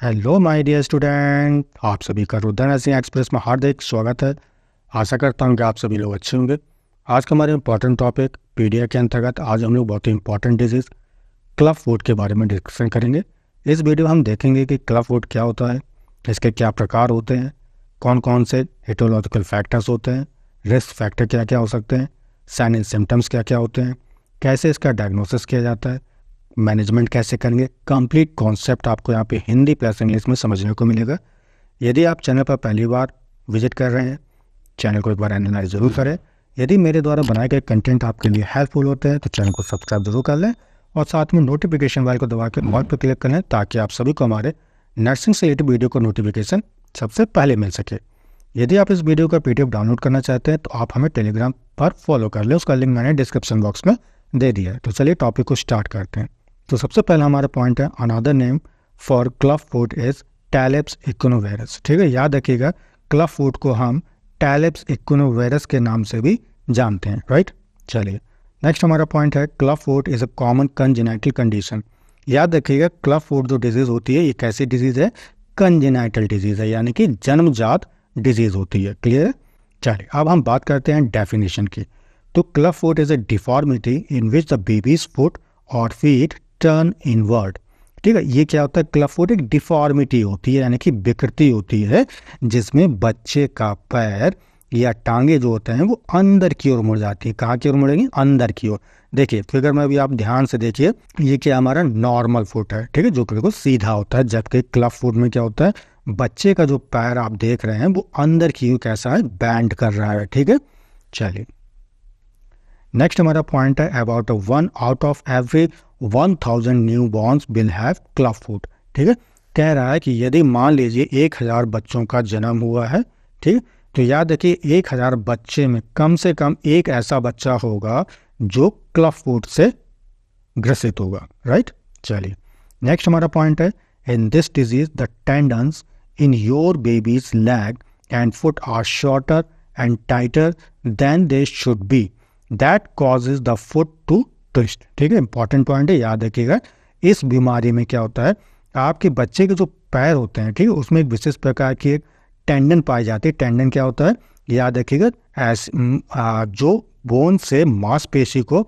Hello my dear student, आप सभी का रुद्र नर्सिंग एक्सप्रेस में हार्दिक स्वागत है। आशा करता हूँ कि आप सभी लोग अच्छे होंगे। आज का हमारे इम्पॉर्टेंट टॉपिक पीडिया के अंतर्गत आज हम लोग बहुत ही इंपॉर्टेंट डिजीज़ क्लब फुट के बारे में डिस्कशन करेंगे। इस वीडियो में हम देखेंगे कि क्लब फुट क्या होता है, इसके क्या प्रकार होते हैं, कौन कौन से एटियोलॉजिकल फैक्टर्स होते हैं, रिस्क फैक्टर क्या क्या हो सकते हैं, साइन एंड सिम्टम्स क्या क्या होते हैं, कैसे इसका डायग्नोसिस किया जाता है, मैनेजमेंट कैसे करेंगे। कंप्लीट कॉन्सेप्ट आपको यहाँ पे हिंदी प्लस इंग्लिश में समझने को मिलेगा। यदि आप चैनल पर पहली बार विजिट कर रहे हैं, चैनल को एक बार एनालाइज जरूर करें। यदि मेरे द्वारा बनाए गए कंटेंट आपके लिए हेल्पफुल होते हैं तो चैनल को सब्सक्राइब जरूर कर लें और साथ में नोटिफिकेशन बेल को दबा के ऑल पर क्लिक कर लें ताकि आप सभी को हमारे नर्सिंग से रिलेटेड वीडियो का नोटिफिकेशन सबसे पहले मिल सके। यदि आप इस वीडियो का PDF डाउनलोड करना चाहते हैं तो आप हमें टेलीग्राम पर फॉलो कर लें, उसका लिंक मैंने डिस्क्रिप्शन बॉक्स में दे दिया है। तो चलिए टॉपिक को स्टार्ट करते हैं। तो सबसे पहला हमारा पॉइंट है another name for club foot is talipes equinovarus. ठीक है, याद रखिएगा क्लब फुट को हम टैलेप्स इक्विनोवायरस के नाम से भी जानते हैं, राइट। चलिए नेक्स्ट हमारा पॉइंट है club foot is a common congenital condition. याद रखिएगा क्लब फुट जो डिजीज होती है ये कैसी डिजीज है, कंजेनाइटल डिजीज है, यानी कि जन्मजात डिजीज होती है। क्लियर है। चलिए अब हम बात करते हैं डेफिनेशन की। तो club foot is a deformity in which the babies foot और फीट टर्न इनवर्ड। ठीक है, ये क्या होता है, क्लब फुट एक डिफॉर्मिटी होती है, यानी कि विकृति होती है जिसमें बच्चे का पैर या टांगे जो होते हैं वो अंदर की ओर मुड़ जाती है। कहाँ की ओर मुड़ेंगी, अंदर की ओर। देखिए फिगर में भी आप ध्यान से देखिए, ये क्या हमारा नॉर्मल फुट है, ठीक है, जो कि बिल्कुल सीधा होता है। जबकि क्लब फुट में क्या होता है, बच्चे का जो पैर आप देख रहे हैं वो अंदर की ओर कैसा है, बैंड कर रहा है। ठीक है, चलिए नेक्स्ट हमारा पॉइंट है about 1 out of every 1000 new borns will have club foot. ठीक है, कह रहा है कि यदि मान लीजिए 1000 बच्चों का जन्म हुआ है, ठीक है, तो याद रखिए 1000 बच्चे में कम से कम एक ऐसा बच्चा होगा जो क्लब फुट से ग्रसित होगा, राइट। चलिए नेक्स्ट हमारा पॉइंट है in this disease the tendons in your baby's leg and foot are shorter and tighter than they should be, that causes the foot to twist. ठीक है, इंपॉर्टेंट पॉइंट है, याद रखिएगा। इस बीमारी में क्या होता है, आपके बच्चे के जो पैर होते हैं, ठीक है, उसमें एक विशेष प्रकार की एक टेंडन पाई जाती है। टेंडन क्या होता है, याद रखिएगा, जो बोन से मांसपेशी को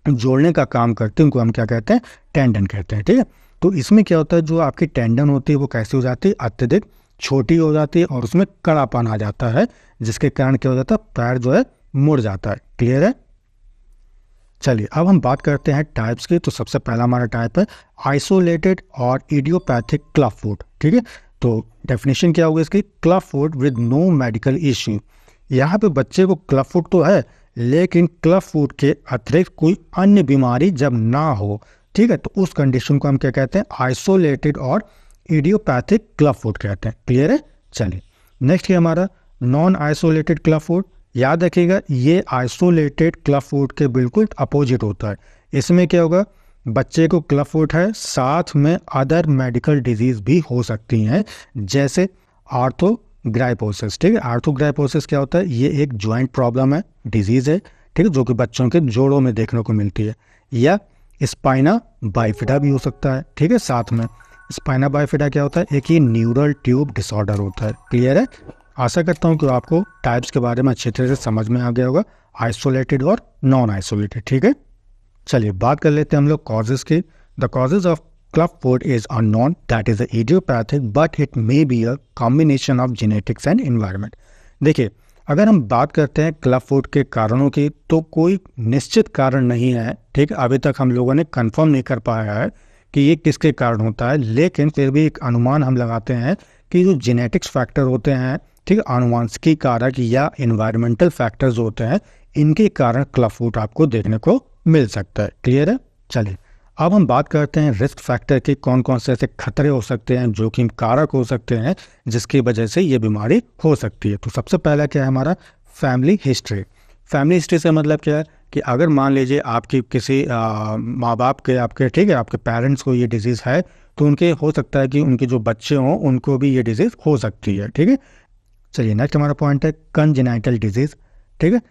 जोड़ने का काम करते हैं उनको हम क्या कहते हैं, टेंडन कहते हैं। ठीक है, तो इसमें क्या होता है, जो आपकी टेंडन होती है वो कैसी हो जाती है, अत्यधिक छोटी हो जाती है और उसमें कड़ापन आ जाता है, जिसके कारण क्या हो जाता है, पैर जो है मुड़ जाता है। क्लियर है। चलिए अब हम बात करते हैं टाइप्स की। तो सबसे पहला हमारा टाइप है आइसोलेटेड और इडियोपैथिक क्लब फुट। ठीक है, तो डेफिनेशन क्या होगी इसकी, club foot with no medical issue. यहाँ पे बच्चे को क्लब फुट तो है लेकिन क्लब फुट के अतिरिक्त कोई अन्य बीमारी जब ना हो, ठीक है, तो उस कंडीशन को हम क्या कहते हैं, आइसोलेटेड और इडियोपैथिक क्लब फुट कहते हैं। क्लियर है। चलिए नेक्स्ट है हमारा नॉन आइसोलेटेड क्लब फुट। याद रखिएगा ये आइसोलेटेड क्लब फुट के बिल्कुल अपोजिट होता है। इसमें क्या होगा, बच्चे को क्लब फुट है, साथ में अदर मेडिकल डिजीज भी हो सकती हैं जैसे आर्थोग्राइपोसिस। ठीक है, आर्थोग्राइपोसिस क्या होता है, ये एक जॉइंट प्रॉब्लम है, डिजीज है, ठीक है, जो कि बच्चों के जोड़ों में देखने को मिलती है। या स्पाइना बाइफिडा भी हो सकता है। ठीक है, साथ में स्पाइना बाइफिडा क्या होता है, एक ही न्यूरल ट्यूब डिसऑर्डर होता है। क्लियर है। आशा करता हूँ कि आपको टाइप्स के बारे में अच्छी तरह से समझ में आ गया होगा, आइसोलेटेड और नॉन आइसोलेटेड। ठीक है, चलिए बात कर लेते हैं हम लोग कॉजेज की। The causes of club foot is unknown, that is idiopathic but it may be a combination of genetics and environment. देखिए अगर हम बात करते हैं क्लब फुट के कारणों की तो कोई निश्चित कारण नहीं है। ठीक है, अभी तक हम लोगों ने कंफर्म नहीं कर पाया है कि ये किसके कारण होता है, लेकिन फिर भी एक अनुमान हम लगाते हैं कि जो जेनेटिक्स फैक्टर होते हैं, ठीक है, आनुवंशिकी कारक या एनवायरमेंटल फैक्टर्स होते हैं, इनके कारण क्लब फुट आपको देखने को मिल सकता है। क्लियर है। चलिए अब हम बात करते हैं रिस्क फैक्टर के, कौन कौन से ऐसे खतरे हो सकते हैं, जोखिम कारक हो सकते हैं जिसकी वजह से ये बीमारी हो सकती है। तो सबसे पहला क्या है हमारा, फैमिली हिस्ट्री। फैमिली हिस्ट्री से मतलब क्या है कि अगर मान लीजिए आपकी किसी माँ बाप के, आपके, ठीक है, आपके पेरेंट्स को ये डिजीज़ है तो उनके हो सकता है कि उनके जो बच्चे हों उनको भी ये डिजीज़ हो सकती है। ठीक है, चलिए नेक्स्ट हमारा पॉइंट है कंजेनाइटल डिजीज़। ठीक है,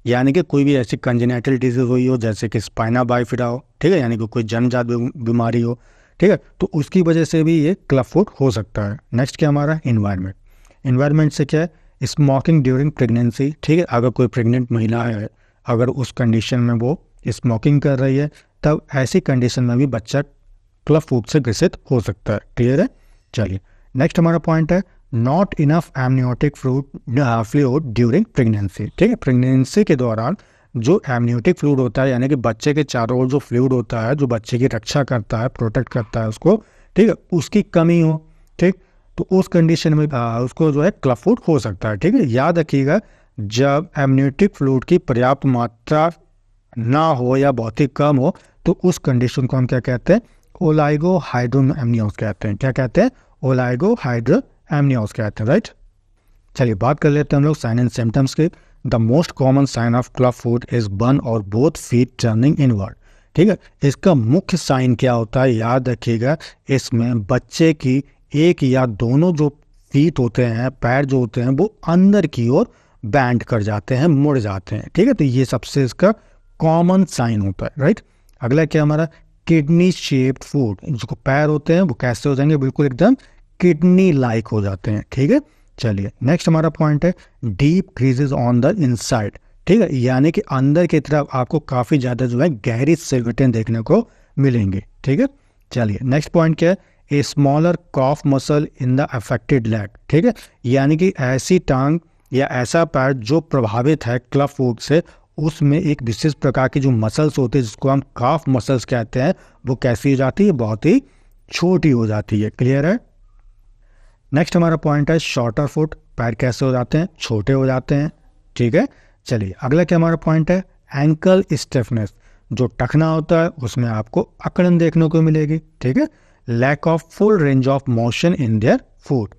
यानी कि कोई भी ऐसी कंजेनाइटल डिजीज़ हुई हो जैसे कि स्पाइना बाइफिडा हो, ठीक है, यानी कि कोई जन्मजात बीमारी हो, ठीक है, तो उसकी वजह से भी ये क्लब फुट हो सकता है। नेक्स्ट क्या हमारा इन्वायरमेंट। इन्वायरमेंट से क्या है, स्मोकिंग ड्यूरिंग प्रेगनेंसी, ठीक है, अगर कोई प्रेग्नेंट महिला है, अगर उस कंडीशन में वो स्मोकिंग कर रही है, तब ऐसी कंडीशन में भी बच्चा क्लब फुट से ग्रसित हो सकता है। क्लियर है। चलिए नेक्स्ट हमारा पॉइंट है not enough amniotic fluid during pregnancy, ठीक है, प्रेगनेंसी के दौरान जो एमनियोटिक फ्लूइड होता है, यानी कि बच्चे के चारों ओर जो फ्लूइड होता है, जो बच्चे की रक्षा करता है, प्रोटेक्ट करता है उसको, ठीक है, उसकी कमी हो, ठीक, तो उस कंडीशन में उसको जो है क्लब फुट हो सकता है। ठीक है, याद रखिएगा जब एमनियोटिक फ्लूइड की पर्याप्त मात्रा ना हो या बहुत ही कम हो, तो उस कंडीशन को हम क्या कहते हैं, ओलाइगो हाइड्रोएमनियोस कहते हैं। क्या कहते हैं, ओलाइगो हाइड्रोएमनियोस कहते हैं, राइट। चलिए बात कर लेते हैं हम लोग साइन एंड सिम्टम्स के। The most common sign of club foot is one और बोथ फीट टर्निंग इनवर्ड, ठीक है, इसका मुख्य साइन क्या होता है, याद रखिएगा, इसमें बच्चे की एक या दोनों जो फीट होते हैं, पैर जो होते हैं, वो अंदर की ओर बैंड कर जाते हैं, मुड़ जाते हैं। ठीक है, तो ये सबसे इसका कॉमन साइन होता है, राइट। अगला क्या हमारा किडनी शेप्ड फुट, जो पैर होते हैं वो कैसे हो जाएंगे, बिल्कुल एकदम किडनी लाइक हो जाते हैं। ठीक है, चलिए नेक्स्ट हमारा पॉइंट है deep creases on the inside, ठीक है, यानी कि अंदर की तरफ आपको काफ़ी ज़्यादा जो है गहरी सिलवटें देखने को मिलेंगी। ठीक है, चलिए नेक्स्ट पॉइंट क्या है, a smaller calf muscle in the affected leg, ठीक है, यानी कि ऐसी टांग या ऐसा पैर जो प्रभावित है क्लब फुट से, उसमें एक विशेष प्रकार की जो मसल्स होती है जिसको हम काफ मसल्स कहते हैं, वो कैसी हो जाती है, बहुत ही छोटी हो जाती है। क्लियर है। नेक्स्ट हमारा पॉइंट है शॉर्टर फुट, पैर कैसे हो जाते हैं, छोटे हो जाते हैं। ठीक है, चलिए अगला क्या हमारा पॉइंट है एंकल स्टिफनेस, जो टखना होता है उसमें आपको अकड़न देखने को मिलेगी। ठीक है, lack of full range of motion in their foot,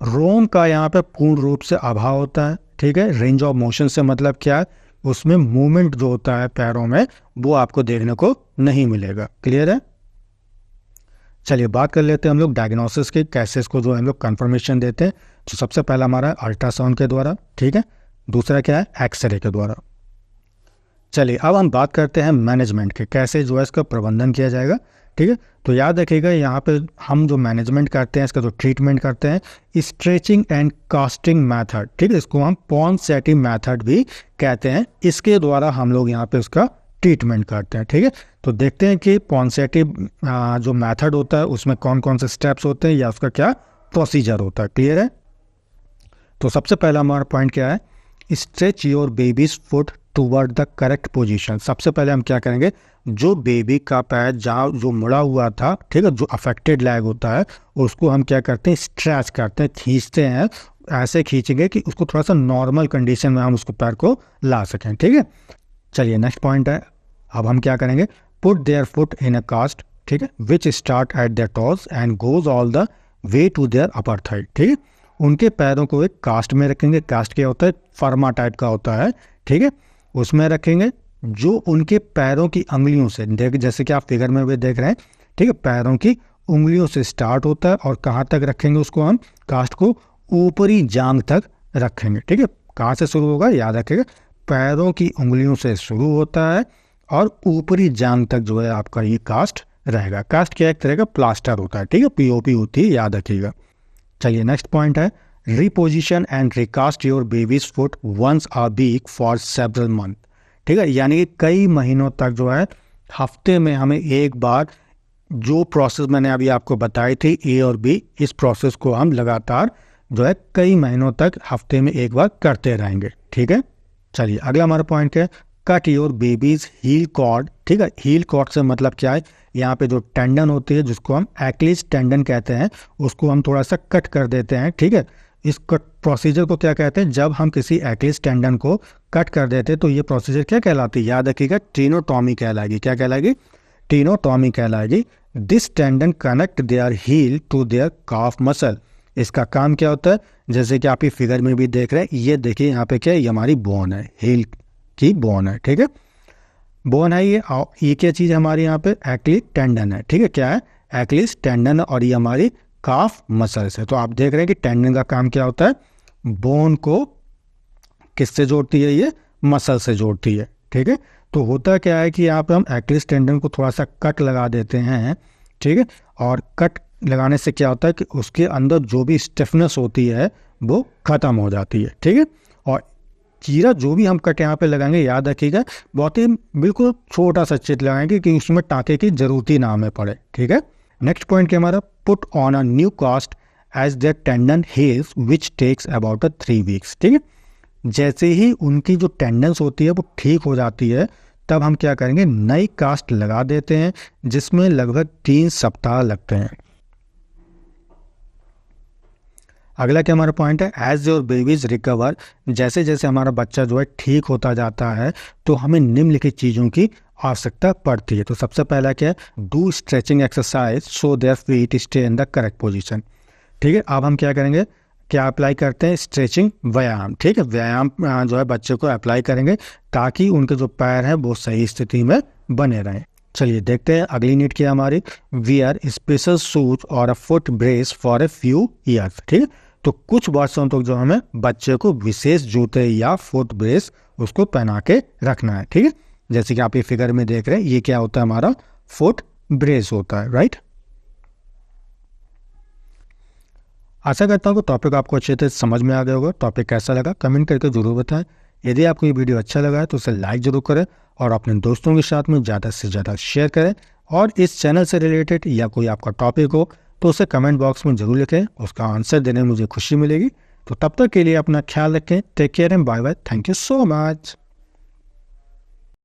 ROM का यहाँ पे पूर्ण रूप से अभाव होता है। ठीक है, रेंज ऑफ मोशन से मतलब क्या है, उसमें मूवमेंट जो होता है पैरों में वो आपको देखने को नहीं मिलेगा। क्लियर है। चलिए बात कर लेते हैं हम लोग डायग्नोसिस के, कैसे इसको जो हम लोग कंफर्मेशन देते हैं। तो सबसे पहला हमारा अल्ट्रासाउंड के द्वारा, ठीक है, दूसरा क्या है एक्सरे के द्वारा। चलिए अब हम बात करते हैं मैनेजमेंट के, कैसे जो है इसका प्रबंधन किया जाएगा। ठीक है, तो याद रखिएगा यहाँ पे हम जो मैनेजमेंट करते हैं, इसका जो ट्रीटमेंट करते हैं, स्ट्रेचिंग एंड कास्टिंग मेथड, ठीक है, इसको हम पॉन्सेटी मेथड भी कहते हैं, इसके द्वारा हम लोग यहाँ पे उसका ट्रीटमेंट करते हैं। ठीक है, तो देखते हैं कि पॉन्सेटी जो मेथड होता है उसमें कौन कौन से स्टेप्स होते हैं या उसका क्या प्रोसीजर होता है। क्लियर है। तो सबसे पहला हमारा पॉइंट क्या है, stretch your baby's foot toward the correct position. सबसे पहले हम क्या करेंगे, जो बेबी का पैर जहाँ जो मुड़ा हुआ था, ठीक है, जो अफेक्टेड लेग होता है, उसको हम क्या करते हैं, स्ट्रेच करते हैं, खींचते हैं, ऐसे खींचेंगे कि उसको थोड़ा सा नॉर्मल कंडीशन में हम उसको पैर को ला सकें। ठीक है, चलिए नेक्स्ट पॉइंट है, अब हम क्या करेंगे, put their foot in a cast, ठीक है, which start at their toes and goes all the way to their upper thigh. ठीक है, उनके पैरों को एक कास्ट में रखेंगे, कास्ट क्या होता है, फर्मा टाइप का होता है। ठीक है, उसमें रखेंगे, जो उनके पैरों की उंगलियों से देख, जैसे कि आप फिगर में भी देख रहे हैं, ठीक है, पैरों की उंगलियों से स्टार्ट होता है और कहाँ तक रखेंगे उसको, हम कास्ट को ऊपरी जांघ तक रखेंगे। ठीक है, कहाँ से शुरू होगा, याद रखिएगा, पैरों की उंगलियों से शुरू होता है और ऊपरी जांघ तक जो है आपका ये कास्ट रहेगा। कास्ट क्या एक तरह का प्लास्टर होता है, ठीक है, पीओपी होती है, याद रखिएगा। चलिए नेक्स्ट पॉइंट है reposition and recast your baby's foot once a week for several month. ठीक है, यानी कि कई महीनों तक जो है हफ्ते में हमें एक बार, जो प्रोसेस मैंने अभी आपको बताई थी ए और बी, इस प्रोसेस को हम लगातार जो है कई महीनों तक हफ्ते में एक बार करते रहेंगे। ठीक है, चलिए अगला हमारा पॉइंट है cut your baby's heel cord. ठीक है, हील कॉर्ड से मतलब क्या है, यहाँ पे जो टेंडन होती है जिसको हम एक्लिस टेंडन कहते हैं, उसको हम थोड़ा सा कट कर देते हैं। ठीक है, इस कट प्रोसीजर को क्या कहते हैं, जब हम किसी एक्लिस टेंडन को कट कर देते हैं तो ये प्रोसीजर क्या कहलाती है, याद रखिएगा, टीनोटॉमी कहलाएगी। क्या कहलाएगी, टीनोटॉमी कहलाएगी। This tendon connect their heel to their calf muscle. इसका काम क्या होता है, जैसे कि आप ये फिगर में भी देख रहे हैं, ये देखिए यहाँ पे क्या है, ये हमारी बोन है, हील की बोन है। ठीक है, बोन है ये क्या चीज़ है हमारी यहाँ पे, एक्लिस टेंडन है। ठीक है, क्या है, एक्लिस टेंडन, और ये हमारी काफ मसल्स है। तो आप देख रहे हैं कि टेंडन का काम क्या होता है, बोन को किससे जोड़ती है, ये मसल से जोड़ती है। ठीक है, तो होता क्या है कि यहाँ पे हम एक्लिस टेंडन को थोड़ा सा कट लगा देते हैं, ठीक है। और कट लगाने से क्या होता है कि उसके अंदर जो भी स्टिफनेस होती है वो ख़त्म हो जाती है, ठीक है। और चीरा जो भी हम कट यहाँ पे लगाएंगे, याद रखिएगा बहुत ही बिल्कुल छोटा सा चिट लगाएंगे कि उसमें टाँके की जरूरत ही ना हमें पड़े, ठीक है। नेक्स्ट पॉइंट क्या हमारा, put on a new cast as their tendon heals which takes about 3 weeks, ठीक है। जैसे ही उनकी जो टेंडेंस होती है वो ठीक हो जाती है, तब हम क्या करेंगे, नई कास्ट लगा देते हैं जिसमें लगभग 3 सप्ताह लगते हैं। अगला क्या हमारा पॉइंट है, एज योर बेबीज रिकवर, जैसे जैसे हमारा बच्चा जो है ठीक होता जाता है तो हमें निम्नलिखित चीज़ों की आवश्यकता पड़ती है। तो सबसे पहला क्या है, do stretching exercise so their feet stay in the correct position, ठीक है। अब हम क्या करेंगे, क्या अप्लाई करते हैं, स्ट्रेचिंग व्यायाम, ठीक है। व्यायाम जो है बच्चे को अप्लाई करेंगे ताकि उनके जो पैर हैं वो सही स्थिति में बने रहें। चलिए देखते हैं अगली नीड क्या हमारी, वियर स्पेशल शूज और a foot brace for a few years, ठीक है। तो कुछ वर्षों तक जो हमें बच्चे को विशेष जूते या फुट ब्रेस उसको पहना के रखना है, ठीक है। जैसे कि आप ये फिगर में देख रहे हैं, ये क्या होता है, हमारा फुट ब्रेस होता है, राइट। आशा करता हूँ कि टॉपिक आपको अच्छे से समझ में आ गया होगा। टॉपिक कैसा लगा कमेंट करके जरूर बताएं। यदि आपको ये वीडियो अच्छा लगा है तो उसे लाइक जरूर करें और अपने दोस्तों के साथ में ज़्यादा से ज़्यादा शेयर करें। और इस चैनल से रिलेटेड या कोई आपका टॉपिक हो तो उसे कमेंट बॉक्स में ज़रूर लिखें, उसका आंसर देने में मुझे खुशी मिलेगी। तो तब तक के लिए अपना ख्याल रखें, take care and bye bye, thank you so much.